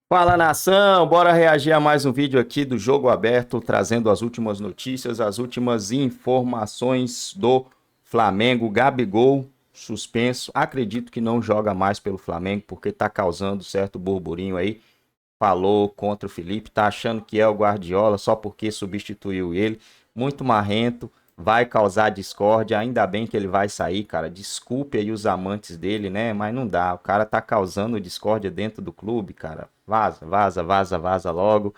Fala nação, bora reagir a mais um vídeo aqui do Jogo Aberto, trazendo as últimas notícias, as últimas informações do Flamengo. Gabigol suspenso, acredito que não joga mais pelo Flamengo porque tá causando certo burburinho aí. Falou contra o Felipe, tá achando que é o Guardiola só porque substituiu ele, muito marrento, vai causar discórdia, ainda bem que ele vai sair, cara. Desculpe aí os amantes dele, né? Mas não dá, o cara tá causando discórdia dentro do clube, cara. Vaza, vaza, vaza, vaza logo.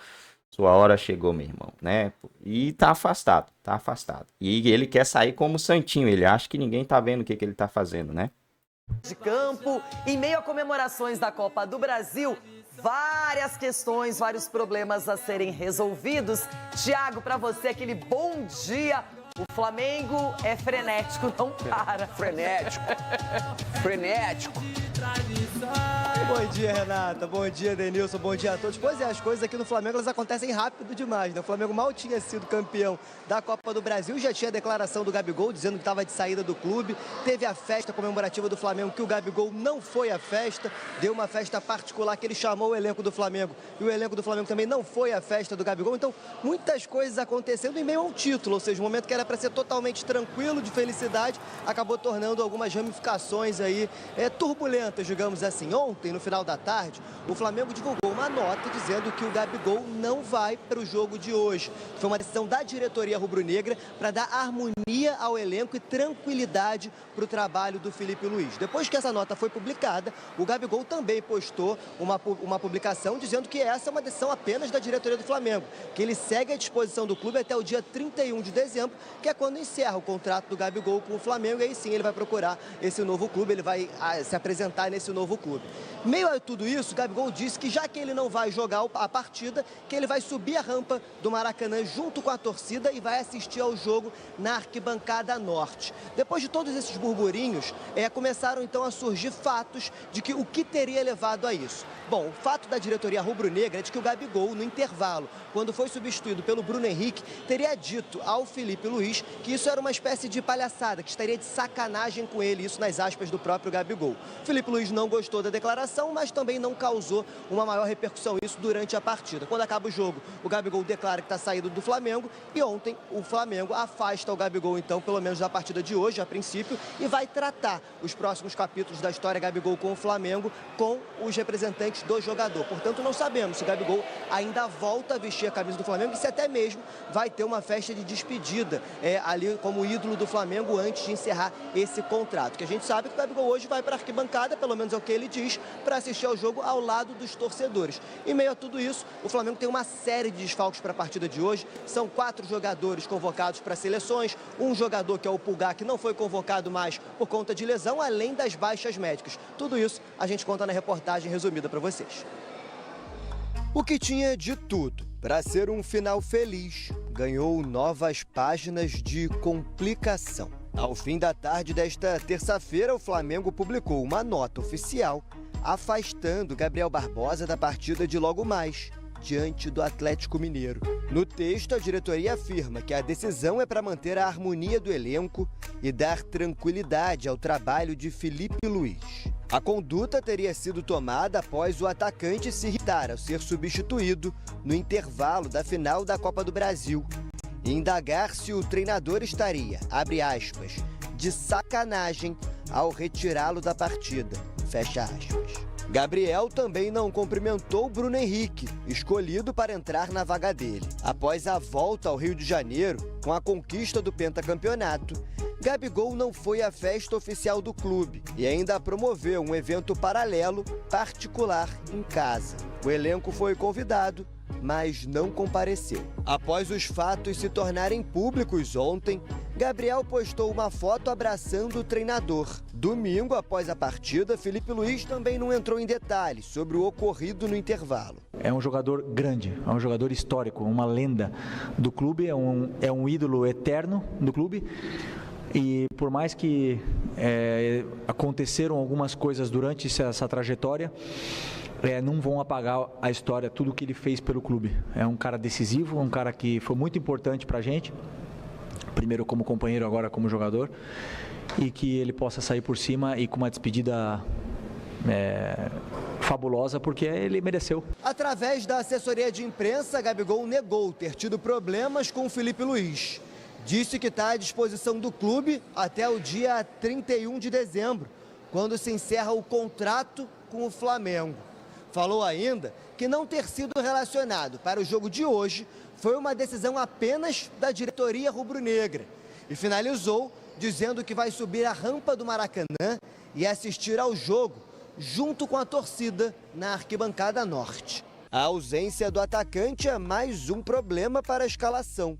Sua hora chegou, meu irmão, né? E tá afastado, tá afastado. E ele quer sair como santinho, ele acha que ninguém tá vendo o que que ele tá fazendo, né? De campo, em meio a comemorações da Copa do Brasil, várias questões, vários problemas a serem resolvidos. Tiago, para você, aquele bom dia. O Flamengo é frenético, não para. Frenético. Frenético. Bom dia, Renata. Bom dia, Denilson. Bom dia a todos. Pois é, as coisas aqui no Flamengo elas acontecem rápido demais, né? O Flamengo mal tinha sido campeão da Copa do Brasil, já tinha a declaração do Gabigol dizendo que estava de saída do clube. Teve a festa comemorativa do Flamengo, que o Gabigol não foi à festa, deu uma festa particular que ele chamou o elenco do Flamengo, e o elenco do Flamengo também não foi à festa do Gabigol. Então, muitas coisas acontecendo em meio a um título, ou seja, um momento que era para ser totalmente tranquilo, de felicidade, acabou tornando algumas ramificações aí turbulentas, digamos assim. Ontem, no final da tarde, o Flamengo divulgou uma nota dizendo que o Gabigol não vai para o jogo de hoje. Foi uma decisão da diretoria rubro-negra para dar harmonia ao elenco e tranquilidade para o trabalho do Felipe Luiz. Depois que essa nota foi publicada, o Gabigol também postou uma publicação dizendo que essa é uma decisão apenas da diretoria do Flamengo, que ele segue à disposição do clube até o dia 31 de dezembro, que é quando encerra o contrato do Gabigol com o Flamengo, e aí sim ele vai procurar esse novo clube, ele vai se apresentar nesse novo clube. Meio a tudo isso, o Gabigol disse que já que ele não vai jogar a partida, que ele vai subir a rampa do Maracanã junto com a torcida e vai assistir ao jogo na arquibancada norte. Depois de todos esses burburinhos, começaram então a surgir fatos de que o que teria levado a isso. Bom, o fato da diretoria rubro-negra é de que o Gabigol, no intervalo, quando foi substituído pelo Bruno Henrique, teria dito ao Felipe Luiz que isso era uma espécie de palhaçada, que estaria de sacanagem com ele, isso nas aspas do próprio Gabigol. Felipe Luiz não gostou da declaração, mas também não causou uma maior repercussão isso durante a partida. Quando acaba o jogo, o Gabigol declara que está saído do Flamengo, e ontem o Flamengo afasta o Gabigol, então, pelo menos da partida de hoje, a princípio, e vai tratar os próximos capítulos da história Gabigol com o Flamengo com os representantes do jogador. Portanto, não sabemos se o Gabigol ainda volta a vestir a camisa do Flamengo e se até mesmo vai ter uma festa de despedida ali como ídolo do Flamengo antes de encerrar esse contrato. Que a gente sabe que o Gabigol hoje vai para a arquibancada, pelo menos é o que ele diz, para assistir ao jogo ao lado dos torcedores. Em meio a tudo isso, o Flamengo tem uma série de desfalques para a partida de hoje. São 4 jogadores convocados para seleções, um jogador que é o Pulgar, que não foi convocado mais por conta de lesão, além das baixas médicas. Tudo isso a gente conta na reportagem resumida para vocês. O que tinha de tudo para ser um final feliz ganhou novas páginas de complicação. Ao fim da tarde desta terça-feira, o Flamengo publicou uma nota oficial afastando Gabriel Barbosa da partida de logo mais, diante do Atlético Mineiro. No texto, a diretoria afirma que a decisão é para manter a harmonia do elenco e dar tranquilidade ao trabalho de Felipe Luiz. A conduta teria sido tomada após o atacante se irritar ao ser substituído no intervalo da final da Copa do Brasil e indagar se o treinador estaria, abre aspas, de sacanagem ao retirá-lo da partida, fecha aspas. Gabriel também não cumprimentou Bruno Henrique, escolhido para entrar na vaga dele. Após a volta ao Rio de Janeiro, com a conquista do pentacampeonato, Gabigol não foi à festa oficial do clube e ainda promoveu um evento paralelo particular em casa. O elenco foi convidado, mas não compareceu. Após os fatos se tornarem públicos ontem, Gabriel postou uma foto abraçando o treinador. Domingo, após a partida, Felipe Luiz também não entrou em detalhes sobre o ocorrido no intervalo. É um jogador grande, é um jogador histórico, uma lenda do clube, é um ídolo eterno do clube. E por mais que aconteceram algumas coisas durante essa trajetória, não vão apagar a história, tudo que ele fez pelo clube. É um cara decisivo, um cara que foi muito importante para a gente, primeiro como companheiro, agora como jogador, e que ele possa sair por cima e com uma despedida fabulosa, porque ele mereceu. Através da assessoria de imprensa, Gabigol negou ter tido problemas com o Felipe Luiz. Disse que está à disposição do clube até o dia 31 de dezembro, quando se encerra o contrato com o Flamengo. Falou ainda que não ter sido relacionado para o jogo de hoje foi uma decisão apenas da diretoria rubro-negra. E finalizou dizendo que vai subir a rampa do Maracanã e assistir ao jogo junto com a torcida na arquibancada norte. A ausência do atacante é mais um problema para a escalação.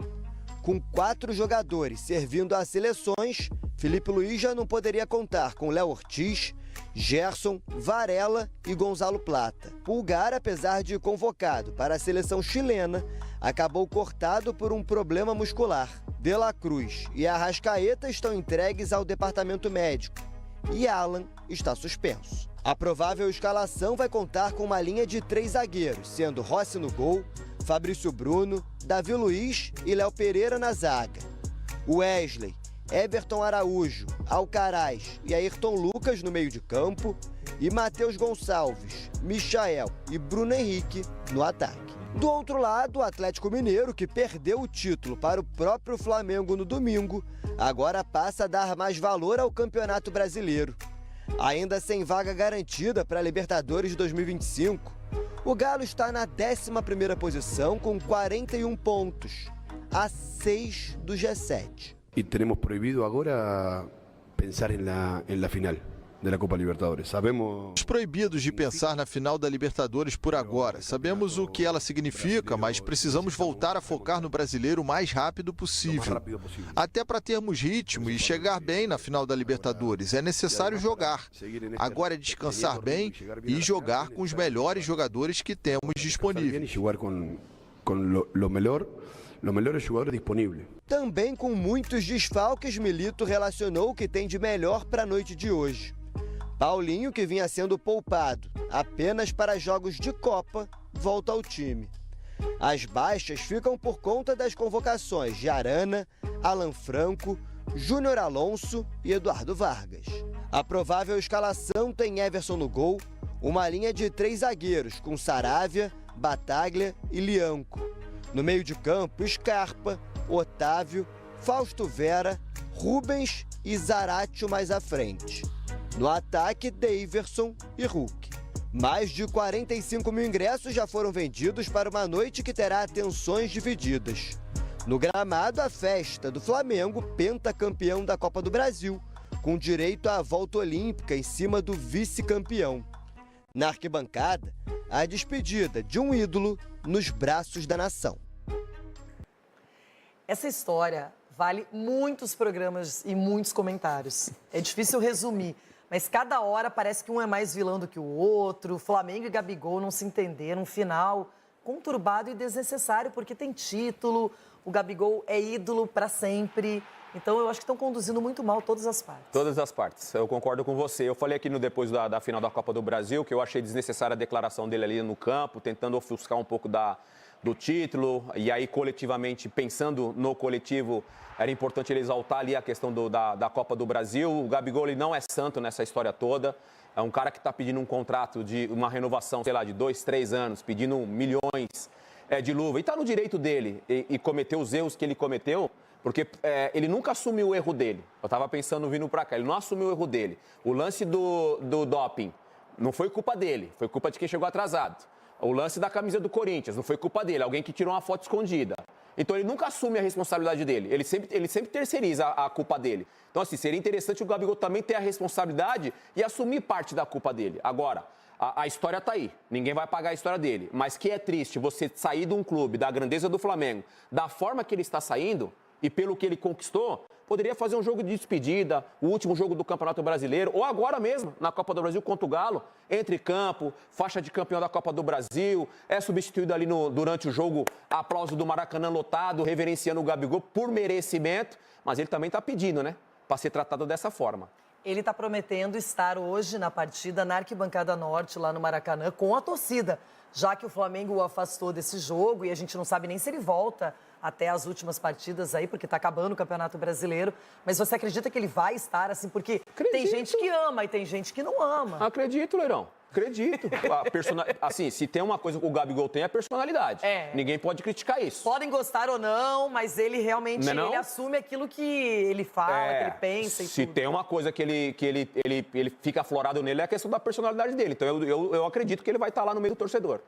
Com 4 jogadores servindo às seleções, Felipe Luiz já não poderia contar com Léo Ortiz, Gerson, Varela e Gonzalo Plata. Pulgar, apesar de convocado para a seleção chilena, acabou cortado por um problema muscular. De La Cruz e Arrascaeta estão entregues ao departamento médico e Alan está suspenso. A provável escalação vai contar com uma linha de 3 zagueiros, sendo Rossi no gol, Fabrício Bruno, Davi Luiz e Léo Pereira na zaga. Wesley, Everton Araújo, Alcaraz e Ayrton Lucas no meio de campo e Matheus Gonçalves, Michael e Bruno Henrique no ataque. Do outro lado, o Atlético Mineiro, que perdeu o título para o próprio Flamengo no domingo, agora passa a dar mais valor ao Campeonato Brasileiro. Ainda sem vaga garantida para a Libertadores 2025, o Galo está na 11ª posição com 41 pontos, a 6 do G7. Y tenemos prohibido ahora pensar en la final de la Copa Libertadores. Sabemos... Proibidos de pensar na final da Libertadores por agora. Sabemos o que ela significa, mas precisamos voltar a focar no brasileiro o mais rápido possível. Até para termos ritmo e chegar bem na final da Libertadores, é necessário jogar. Agora é descansar bem e jogar com os melhores jogadores que temos disponíveis. Los melhores jogadores disponíveis. Também com muitos desfalques, Milito relacionou o que tem de melhor para a noite de hoje. Paulinho, que vinha sendo poupado apenas para jogos de Copa, volta ao time. As baixas ficam por conta das convocações de Arana, Alan Franco, Júnior Alonso e Eduardo Vargas. A provável escalação tem Everson no gol, uma linha de 3 zagueiros com Saravia, Bataglia e Lianco. No meio de campo, Scarpa, Otávio, Fausto Vera, Rubens e Zaratio mais à frente. No ataque, Daverson e Hulk. Mais de 45 mil ingressos já foram vendidos para uma noite que terá atenções divididas. No gramado, a festa do Flamengo, pentacampeão da Copa do Brasil, com direito à volta olímpica em cima do vice-campeão. Na arquibancada, a despedida de um ídolo nos braços da nação. Essa história vale muitos programas e muitos comentários. É difícil resumir, mas cada hora parece que um é mais vilão do que o outro. Flamengo e Gabigol não se entenderam. Um final conturbado e desnecessário, porque tem título, o Gabigol é ídolo para sempre. Então, eu acho que estão conduzindo muito mal todas as partes. Todas as partes. Eu concordo com você. Eu falei aqui depois da final da Copa do Brasil que eu achei desnecessária a declaração dele ali no campo, tentando ofuscar um pouco do título. E aí, coletivamente, pensando no coletivo, era importante ele exaltar ali a questão da Copa do Brasil. O Gabigol, ele não é santo nessa história toda. É um cara que está pedindo um contrato de uma renovação, sei lá, de 2, 3 anos, pedindo milhões de luva. E está no direito dele e cometeu os erros que ele cometeu. Porque ele nunca assumiu o erro dele. Eu estava pensando vindo para cá, ele não assumiu o erro dele. O lance do doping não foi culpa dele, foi culpa de quem chegou atrasado. O lance da camisa do Corinthians não foi culpa dele, alguém que tirou uma foto escondida. Então ele nunca assume a responsabilidade dele, ele sempre terceiriza a culpa dele. Então assim, seria interessante o Gabigol também ter a responsabilidade e assumir parte da culpa dele. Agora, a história está aí, ninguém vai pagar a história dele. Mas que é triste você sair de um clube da grandeza do Flamengo, da forma que ele está saindo, e pelo que ele conquistou, poderia fazer um jogo de despedida, o último jogo do Campeonato Brasileiro, ou agora mesmo, na Copa do Brasil contra o Galo, entre campo, faixa de campeão da Copa do Brasil, é substituído ali durante o jogo, aplauso do Maracanã lotado, reverenciando o Gabigol por merecimento, mas ele também está pedindo, né, para ser tratado dessa forma. Ele está prometendo estar hoje na partida na Arquibancada Norte, lá no Maracanã, com a torcida, já que o Flamengo o afastou desse jogo e a gente não sabe nem se ele volta até as últimas partidas aí, porque está acabando o Campeonato Brasileiro. Mas você acredita que ele vai estar assim? Porque tem gente que ama e tem gente que não ama. Acredito, Leirão. Acredito. Assim, se tem uma coisa que o Gabigol tem, é personalidade. Ninguém pode criticar isso. Podem gostar ou não, mas ele realmente ele assume aquilo que ele fala, que ele pensa e se tudo. tem uma coisa que ele fica aflorado nele, é a questão da personalidade dele. Então eu acredito que ele vai estar lá no meio do torcedor.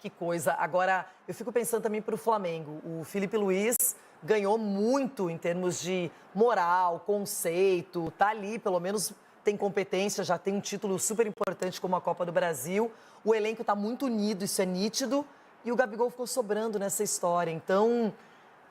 Que coisa. Agora, eu fico pensando também para o Flamengo. O Felipe Luiz ganhou muito em termos de moral, conceito, tá ali, pelo menos tem competência, já tem um título super importante como a Copa do Brasil. O elenco está muito unido, isso é nítido, e o Gabigol ficou sobrando nessa história. Então,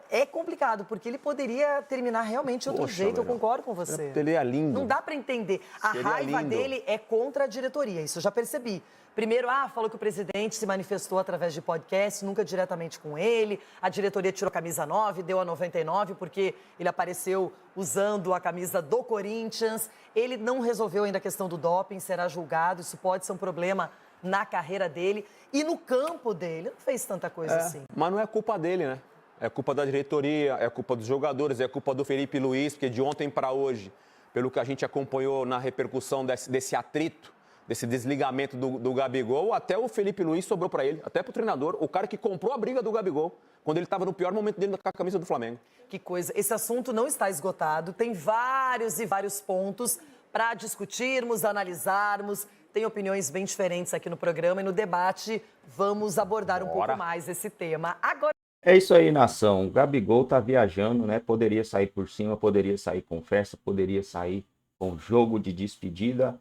é complicado, porque ele poderia terminar realmente de outro jeito, eu concordo com você. Ele é lindo. Não dá para entender. A raiva dele é contra a diretoria, isso eu já percebi. Primeiro, falou que o presidente se manifestou através de podcast, nunca diretamente com ele. A diretoria tirou a camisa 9, deu a 99, porque ele apareceu usando a camisa do Corinthians. Ele não resolveu ainda a questão do doping, será julgado. Isso pode ser um problema na carreira dele. E no campo dele, não fez tanta coisa assim. Mas não é culpa dele, né? É culpa da diretoria, é culpa dos jogadores, é culpa do Felipe Luiz, porque de ontem para hoje, pelo que a gente acompanhou na repercussão desse atrito, desse desligamento do Gabigol, até o Felipe Luiz sobrou para ele, até para o treinador, o cara que comprou a briga do Gabigol, quando ele estava no pior momento dele com a camisa do Flamengo. Que coisa, esse assunto não está esgotado, tem vários e vários pontos para discutirmos, analisarmos, tem opiniões bem diferentes aqui no programa e no debate vamos abordar um pouco mais esse tema. Agora... É isso aí, nação. O Gabigol tá viajando, né? Poderia sair por cima, poderia sair com festa, poderia sair com jogo de despedida,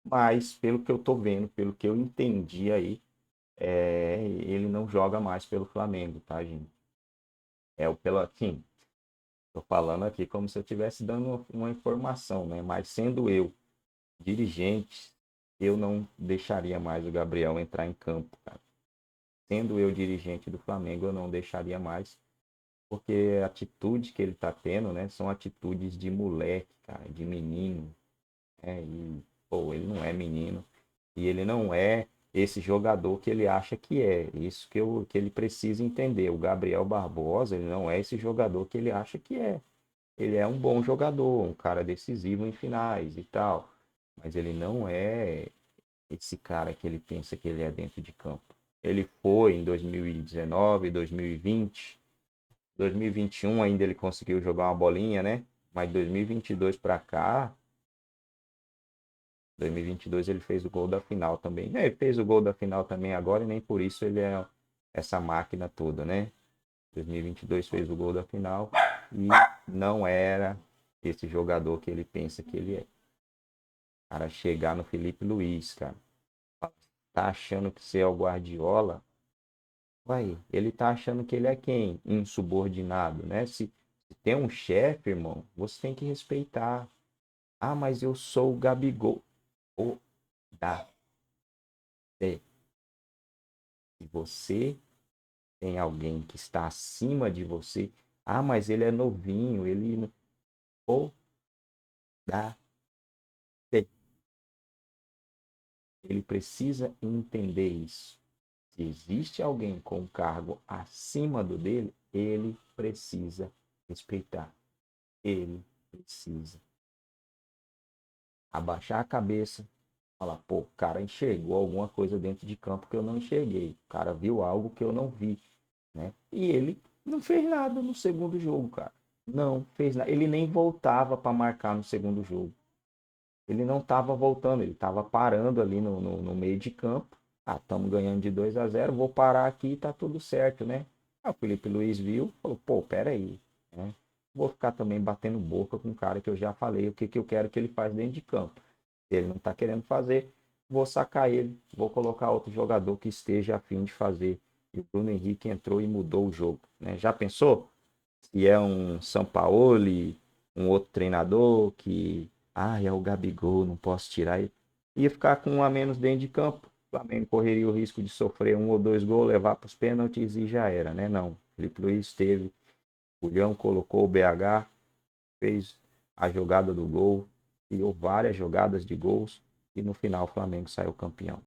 mas pelo que eu tô vendo, pelo que eu entendi aí, ele não joga mais pelo Flamengo, tá, gente? Assim, tô falando aqui como se eu estivesse dando uma informação, né? Mas sendo eu dirigente, eu não deixaria mais o Gabriel entrar em campo, cara. Sendo eu dirigente do Flamengo, eu não deixaria mais, porque a atitude que ele tá tendo, né, são atitudes de moleque, cara, de menino, e ele não é menino, e ele não é esse jogador que ele acha que é. Isso que ele precisa entender. O Gabriel Barbosa, ele não é esse jogador que ele acha que é. Ele é um bom jogador, um cara decisivo em finais e tal, mas ele não é esse cara que ele pensa que ele é dentro de campo. Ele foi em 2019, 2020, 2021 ainda ele conseguiu jogar uma bolinha, né? Mas 2022 para cá, 2022 ele fez o gol da final também. Ele fez o gol da final também agora e nem por isso ele é essa máquina toda, né? 2022 fez o gol da final e não era esse jogador que ele pensa que ele é. Cara, chegar no Felipe Luiz, cara. Tá achando que você é o Guardiola? Ele tá achando que ele é quem? Insubordinado, né? Se tem um chefe, irmão, você tem que respeitar. Ah, mas eu sou o Gabigol. Se você tem alguém que está acima de você, mas ele é novinho, ele... Ele precisa entender isso. Se existe alguém com um cargo acima do dele, ele precisa respeitar. Ele precisa abaixar a cabeça, falar, o cara enxergou alguma coisa dentro de campo que eu não enxerguei. O cara viu algo que eu não vi, né? E ele não fez nada no segundo jogo, cara. Não fez nada. Ele nem voltava para marcar no segundo jogo. Ele não estava voltando, ele estava parando ali no meio de campo. Estamos ganhando de 2-0, vou parar aqui e tá tudo certo, né? O Felipe Luiz viu, falou, peraí, né? Vou ficar também batendo boca com um cara que eu já falei o que eu quero que ele faz dentro de campo. Se ele não está querendo fazer, vou sacar ele, vou colocar outro jogador que esteja a fim de fazer. E o Bruno Henrique entrou e mudou o jogo, né? Já pensou? Se é um Sampaoli, um outro treinador que... é o Gabigol, não posso tirar ele. Ia ficar com um a menos dentro de campo. O Flamengo correria o risco de sofrer 1 ou 2 gols, levar para os pênaltis e já era, né? Não. Felipe Luiz teve. O Leão colocou o BH, fez a jogada do gol, criou várias jogadas de gols e no final o Flamengo saiu campeão.